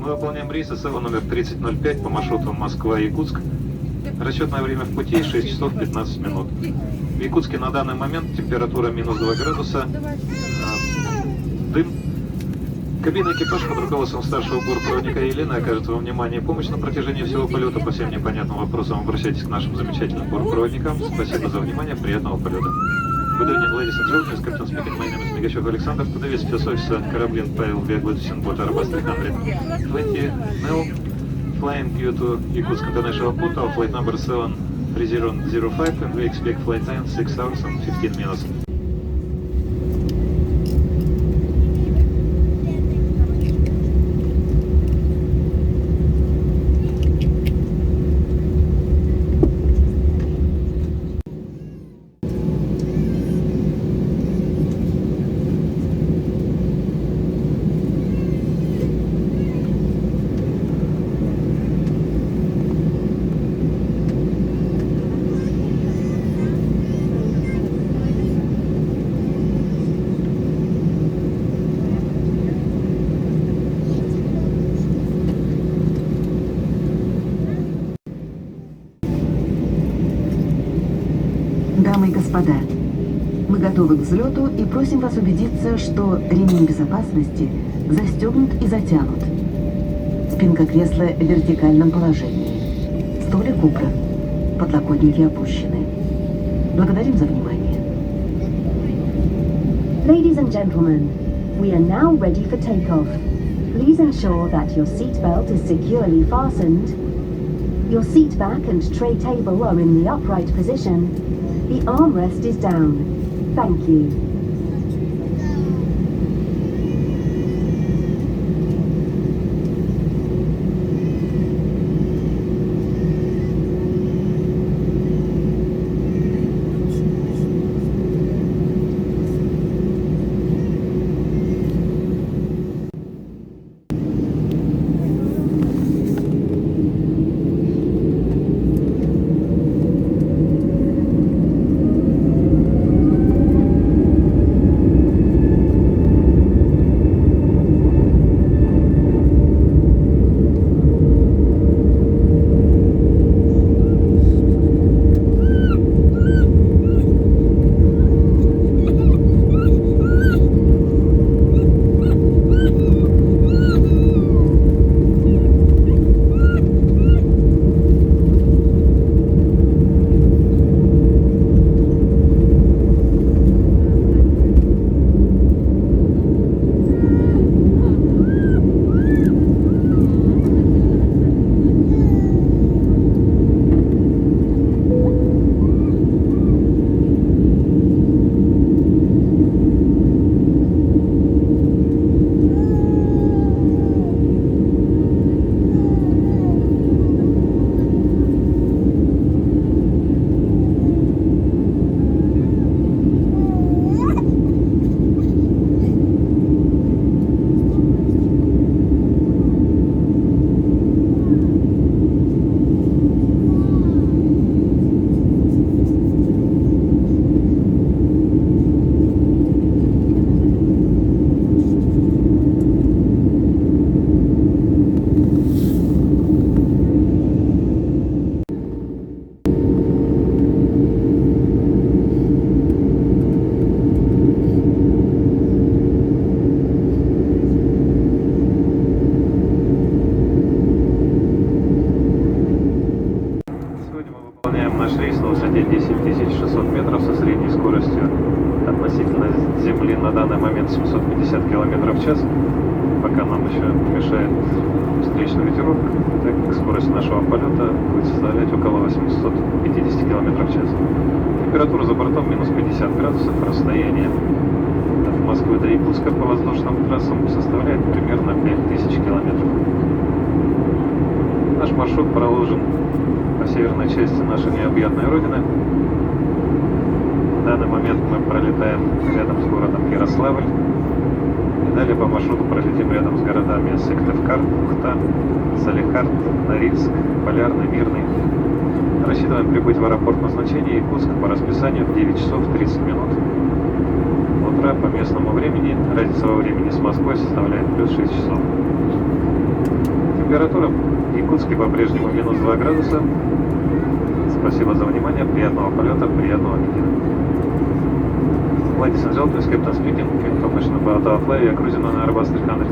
Мы выполняем рейс СЛ номер 3005 по маршруту Москва-Якутск. Расчетное время в пути 6 часов 15 минут. В Якутске на данный момент температура минус 2 градуса, дым. Кабина экипаж под руководством старшего бортпроводника Елены окажет вам внимание и помощь на протяжении всего полета. По всем непонятным вопросам обращайтесь к нашим замечательным бортпроводникам. Спасибо за внимание, приятного полета. Good evening, ladies and gentlemen, it's Captain speaking. My name is Megashov Alexander. Today is first officer Karablin Pavel Viagladusin Bot Airbus 320 now flying you to Yakutsk International Port, our flight number 73005, and we expect flight time 6 hours and 15 minutes. Дамы и господа, мы готовы к взлету и просим вас убедиться, что ремень безопасности застегнут и затянут. Спинка кресла в вертикальном положении. Столик убран. Подлокотники опущены. Благодарим за внимание. Ladies and gentlemen, we are now ready for takeoff. Please ensure that your seatbelt is securely fastened. Your seat back and tray table are in the upright position. The armrest is down. Thank you. Наш рейс на высоте 10 600 метров со средней скоростью относительно Земли на данный момент 750 км в час. Пока нам еще мешает встречный ветерок, так как скорость нашего полета будет составлять около 850 км в час. Температура за бортом минус 50 градусов, расстояние от Москвы до Якутска по воздушным трассам составляет примерно 5000 км. Наш маршрут проложен по северной части нашей необъятной родины. В данный момент мы пролетаем рядом с городом Ярославль. И далее по маршруту пролетим рядом с городами Сыктывкар, Ухта, Салехард, Норильск, Полярный, Мирный. Рассчитываем прибыть в аэропорт назначения Якутск по расписанию в 9 часов 30 минут утра по местному времени. Разница во времени с Москвой составляет плюс 6 часов. температура. В Якутске по-прежнему минус 2 градуса. Спасибо за внимание, приятного полета, приятного видео. Ladies and gentlemen, Captain speaking. Information about our flight. We are cruising on Airbus 320.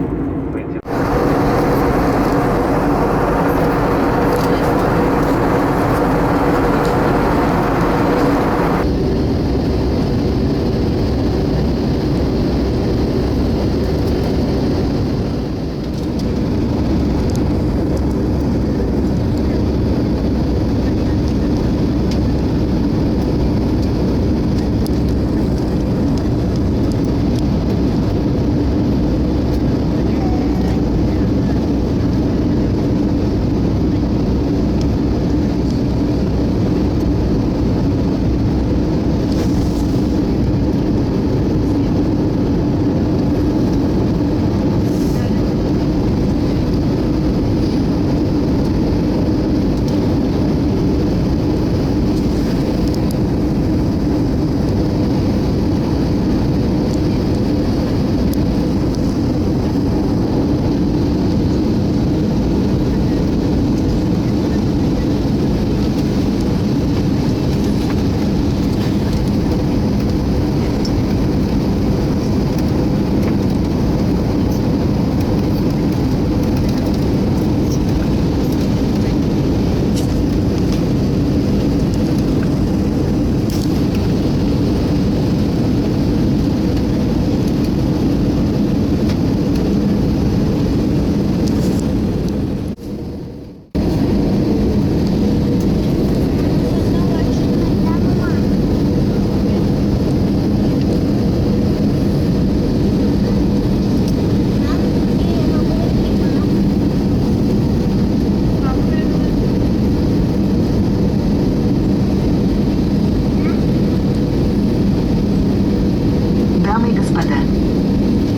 Дамы и господа,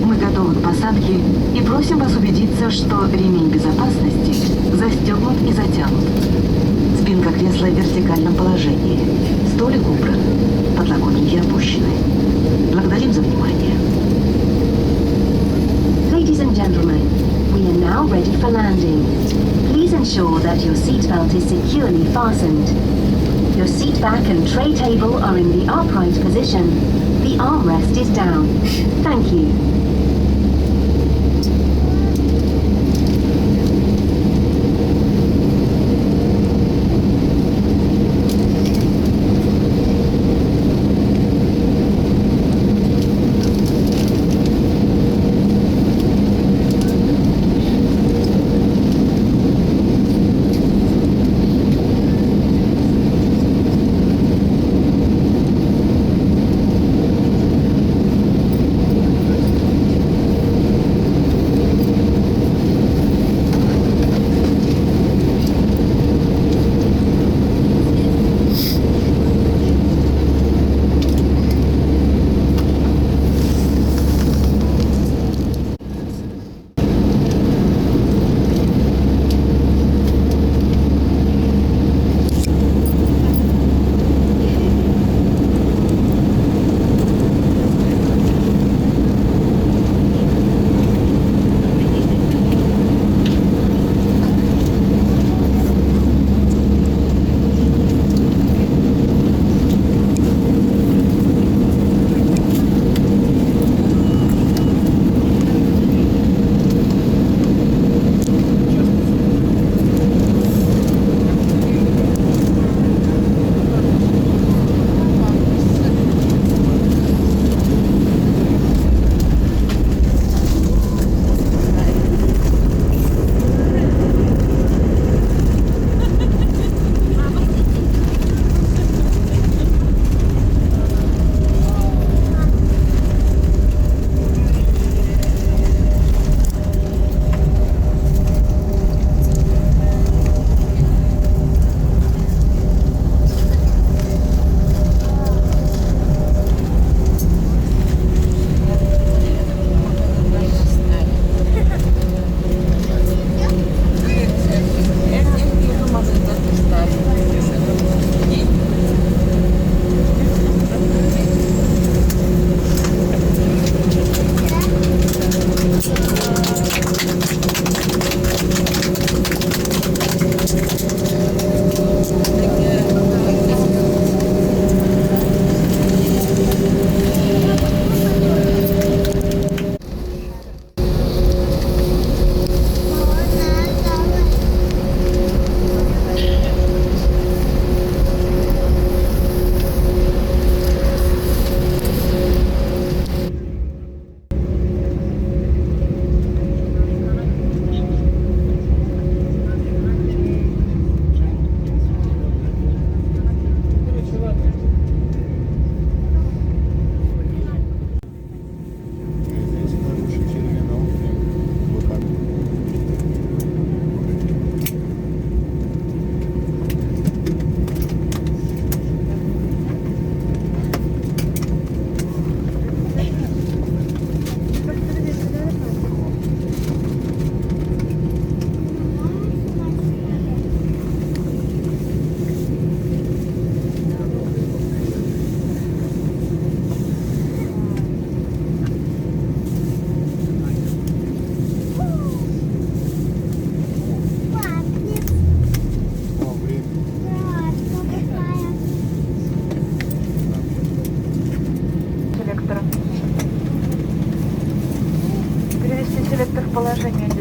мы готовы к посадке и просим вас убедиться, что ремень безопасности застегнут и затянут. Спинка кресла в вертикальном положении. Столик убран. Подлокотники опущены. Благодарим за внимание. Ladies and gentlemen, we are now ready for landing. Please ensure that your seatbelt is securely fastened. Your seat back and tray table are in the upright position. The armrest is down. Thank you.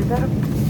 maneuver.